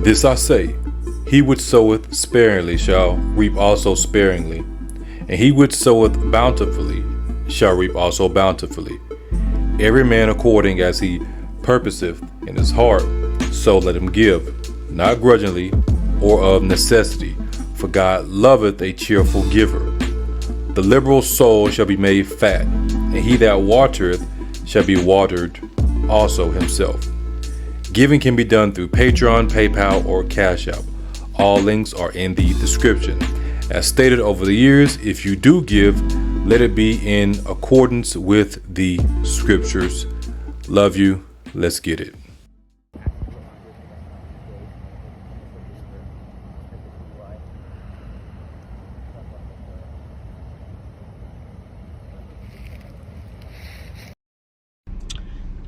This I say, he which soweth sparingly shall reap also sparingly, and he which soweth bountifully shall reap also bountifully. Every man according as he purposeth in his heart, so let him give, not grudgingly or of necessity, for God loveth a cheerful giver. The liberal soul shall be made fat, and he that watereth shall be watered also himself. Giving can be done through Patreon, PayPal, or Cash App. All links are in the description. As stated over the years, if you do give, let it be in accordance with the scriptures. Love you. Let's get it.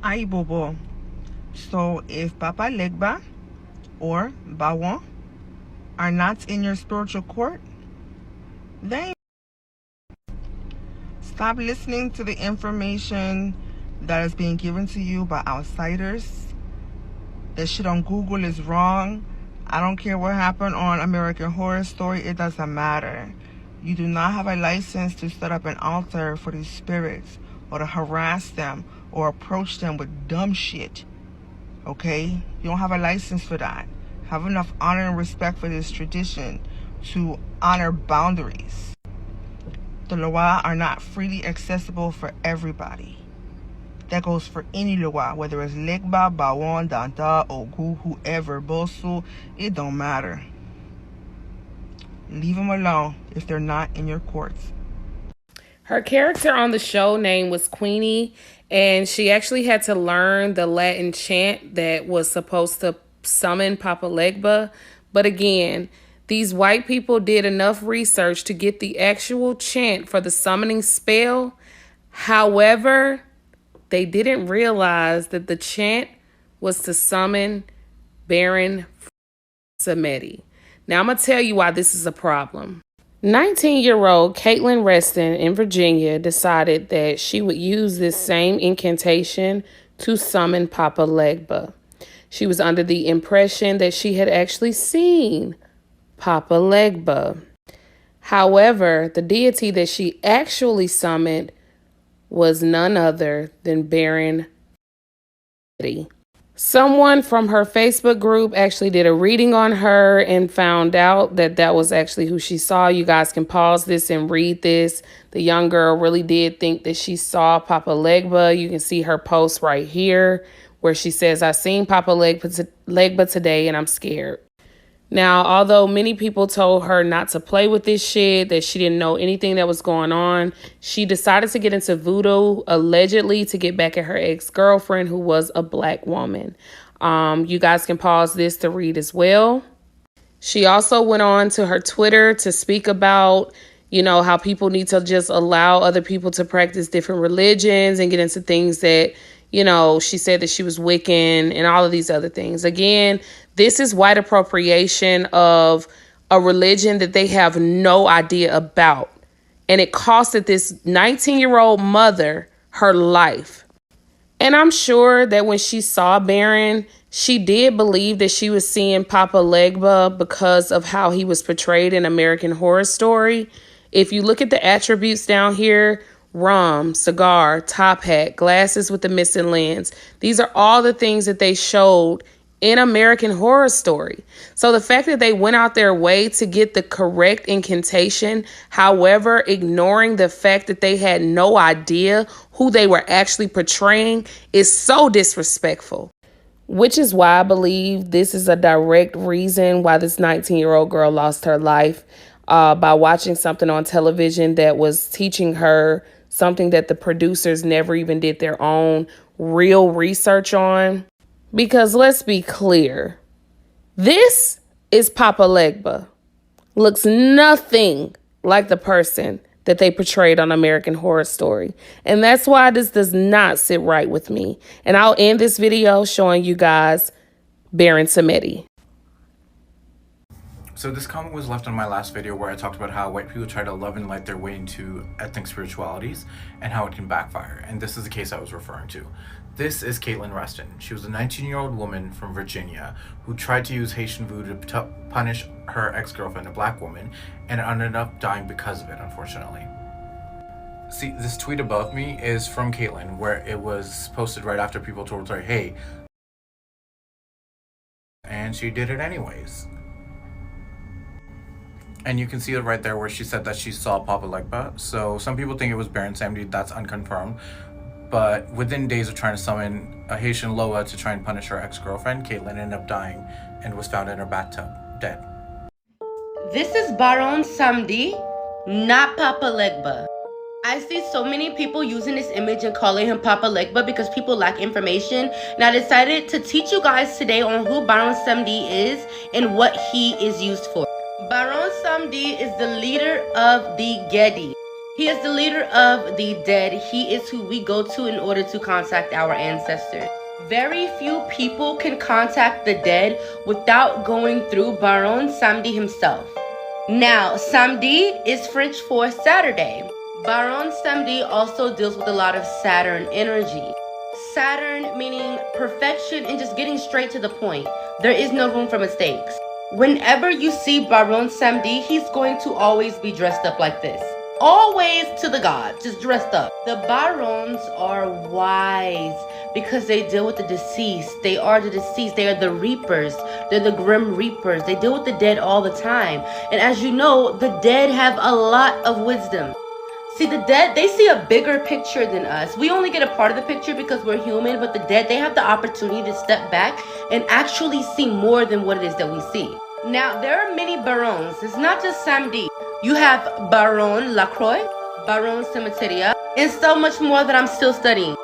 Ay, Bobo. So if Papa Legba or Bawan are not in your spiritual court, then stop listening to the information that is being given to you by outsiders. That shit on Google is wrong. I don't care what happened on American Horror Story. It doesn't matter. You do not have a license to set up an altar for these spirits or to harass them or approach them with dumb shit. Okay? You don't have a license for that. Have enough honor and respect for this tradition to honor boundaries. The Loa are not freely accessible for everybody. That goes for any Loa, whether it's Legba, Bawon, Danta, Ogu, whoever, Bosu, it don't matter. Leave them alone if they're not in your courts. Her character on the show name was Queenie, and she actually had to learn the Latin chant that was supposed to summon Papa Legba. But again, these white people did enough research to get the actual chant for the summoning spell. However, they didn't realize that the chant was to summon Baron Samedi. Now I'm going to tell you why this is a problem. 19-year-old Caitlin Reston in Virginia decided that she would use this same incantation to summon Papa Legba. She was under the impression that she had actually seen Papa Legba. However, the deity that she actually summoned was none other than Baron Samedi. Someone from her Facebook group actually did a reading on her and found out that that was actually who she saw. You guys can pause this and read this. The young girl really did think that she saw Papa Legba. You can see her post right here where she says, "I seen Papa Legba today and I'm scared." Now, although many people told her not to play with this shit, that she didn't know anything that was going on, she decided to get into voodoo, allegedly to get back at her ex-girlfriend, who was a black woman. You guys can pause this to read as well. She also went on to her Twitter to speak about, you know, how people need to just allow other people to practice different religions and get into things that, you know, she said that she was Wiccan and all of these other things. Again, this is white appropriation of a religion that they have no idea about. And it costed this 19-year-old mother her life. And I'm sure that when she saw Baron, she did believe that she was seeing Papa Legba because of how he was portrayed in American Horror Story. If you look at the attributes down here, rum, cigar, top hat, glasses with the missing lens, these are all the things that they showed in American Horror Story. So the fact that they went out their way to get the correct incantation, however, ignoring the fact that they had no idea who they were actually portraying, is so disrespectful. Which is why I believe this is a direct reason why this 19-year-old girl lost her life, by watching something on television that was teaching her something that the producers never even did their own real research on. Because let's be clear, this is Papa Legba. Looks nothing like the person that they portrayed on American Horror Story. And that's why this does not sit right with me. And I'll end this video showing you guys Baron Samedi. So this comment was left on my last video where I talked about how white people try to love and light their way into ethnic spiritualities and how it can backfire. And this is the case I was referring to. This is Caitlin Reston. She was a 19-year-old woman from Virginia who tried to use Haitian voodoo to punish her ex-girlfriend, a black woman, and ended up dying because of it, unfortunately. See, this tweet above me is from Caitlin, where it was posted right after people told her, hey, and she did it anyways. And you can see it right there where she said that she saw Papa Legba. So some people think it was Baron Samedi, that's unconfirmed. But within days of trying to summon a Haitian Loa to try and punish her ex-girlfriend, Caitlin ended up dying and was found in her bathtub, dead. This is Baron Samedi, not Papa Legba. I see so many people using this image and calling him Papa Legba because people lack information. And I decided to teach you guys today on who Baron Samedi is and what he is used for. Baron Samedi is the leader of the Gedi. He is the leader of the dead. He is who we go to in order to contact our ancestors. Very few people can contact the dead without going through Baron Samedi himself. Now, Samedi is French for Saturday. Baron Samedi also deals with a lot of Saturn energy. Saturn meaning perfection and just getting straight to the point. There is no room for mistakes. Whenever you see Baron Samedi, he's going to always be dressed up like this. Always to the gods, just dressed up. The Barons are wise because they deal with the deceased. They are the deceased. They are the reapers. They're the grim reapers. They deal with the dead all the time. And as you know, the dead have a lot of wisdom. See, the dead, they see a bigger picture than us. We only get a part of the picture because we're human, but the dead, they have the opportunity to step back and actually see more than what it is that we see. Now, there are many barons. It's not just Samedi. You have Baron Lacroix, Baron Cemeteria, and so much more that I'm still studying.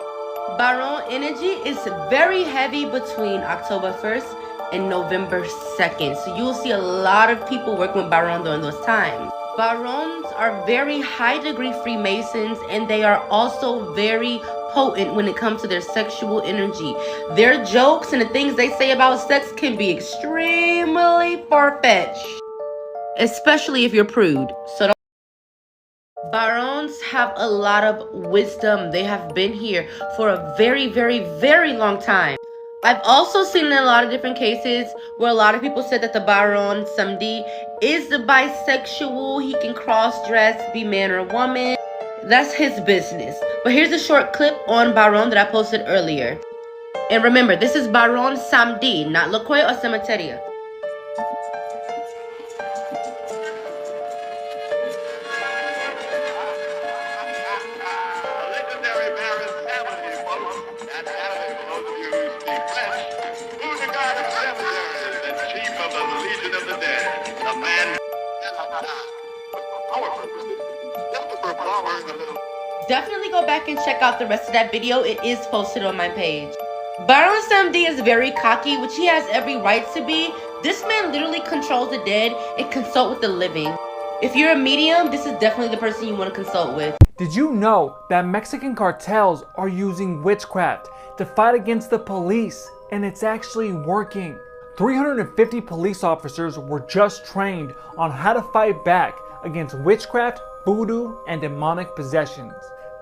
Baron energy is very heavy between October 1st and November 2nd. So you'll see a lot of people working with Baron during those times. Barons are very high degree Freemasons, and they are also very potent when it comes to their sexual energy. Their jokes and the things they say about sex can be extremely far-fetched, especially if you're prude. So Barons have a lot of wisdom. They have been here for a very, very, very long time. I've also seen in a lot of different cases where a lot of people said that the Baron Samedi is the bisexual. He can cross-dress, be man or woman. That's his business. But here's a short clip on Baron that I posted earlier. And remember, this is Baron Samedi, not Lacroix or Cemeteria. Definitely go back and check out the rest of that video. It is posted on my page. Baron Samedi is very cocky, which he has every right to be. This man literally controls the dead and consult with the living. If you're a medium, this is definitely the person you want to consult with. Did you know that Mexican cartels are using witchcraft to fight against the police, and it's actually working? 350 police officers were just trained on how to fight back against witchcraft, voodoo, and demonic possessions.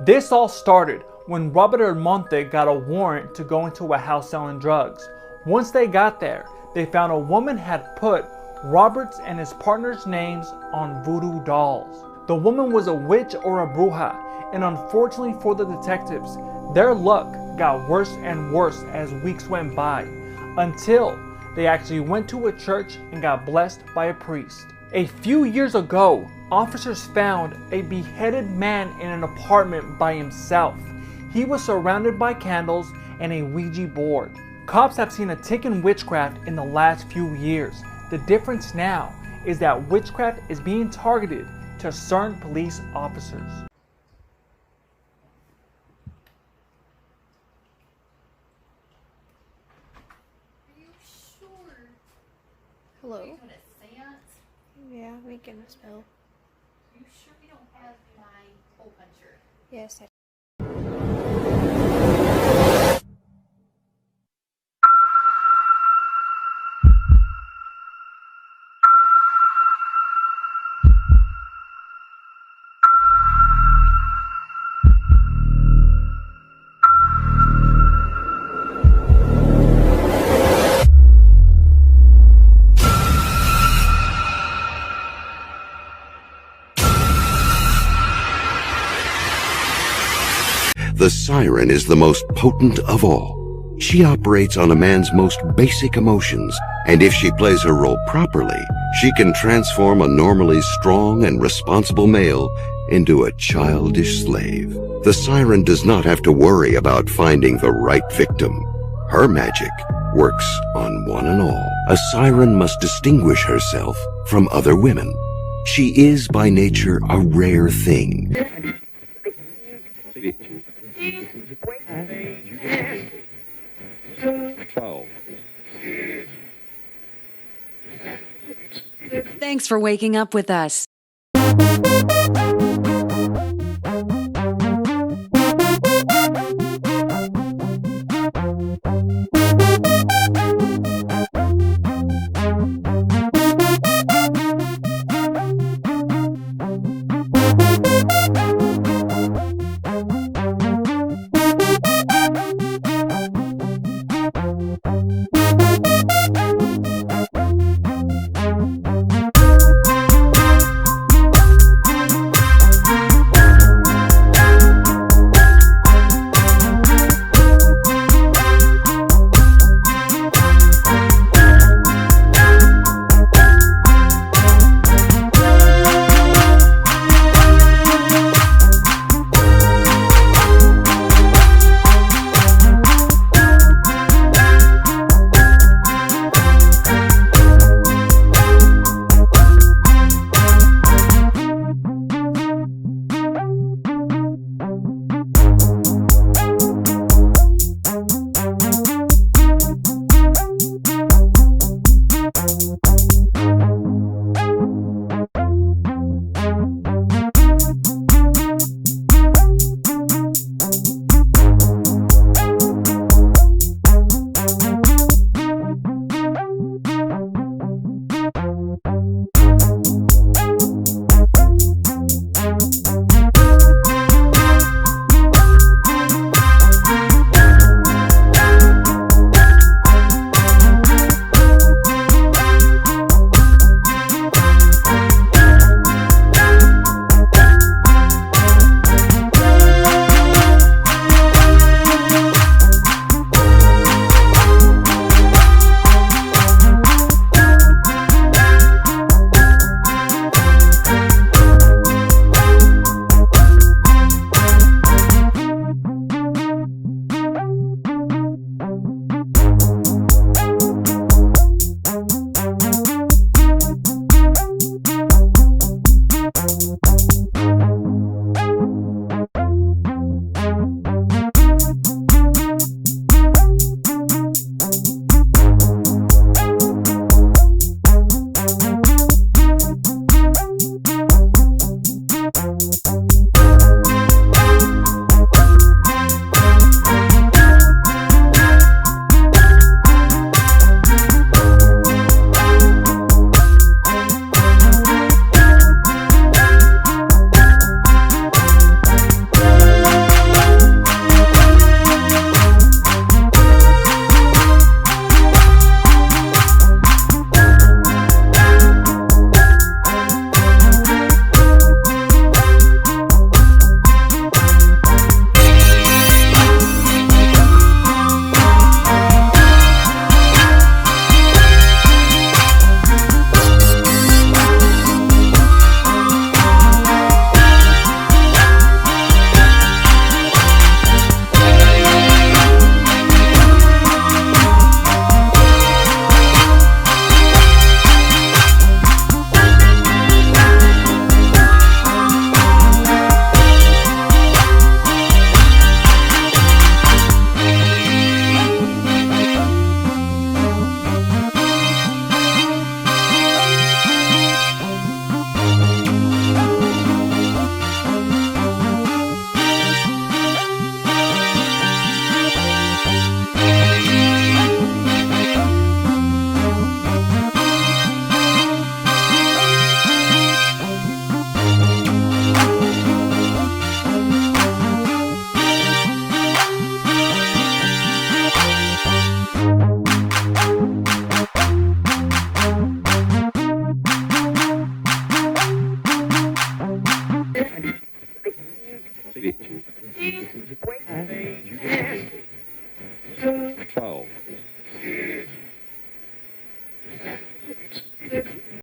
This all started when Robert Almonte got a warrant to go into a house selling drugs. Once they got there, they found a woman had put Robert's and his partner's names on voodoo dolls. The woman was a witch or a bruja, and unfortunately for the detectives, their luck got worse and worse as weeks went by, until they actually went to a church and got blessed by a priest. A few years ago, officers found a beheaded man in an apartment by himself. He was surrounded by candles and a Ouija board. Cops have seen a tick in witchcraft in the last few years. The difference now is that witchcraft is being targeted to certain police officers. Are you sure? Hello? Are you gonna seance? Yeah, making a spell. Are you sure we don't have my hole puncher? Yes, I The siren is the most potent of all. She operates on a man's most basic emotions, and if she plays her role properly, she can transform a normally strong and responsible male into a childish slave. The siren does not have to worry about finding the right victim. Her magic works on one and all. A siren must distinguish herself from other women. She is by nature a rare thing. Thanks for waking up with us.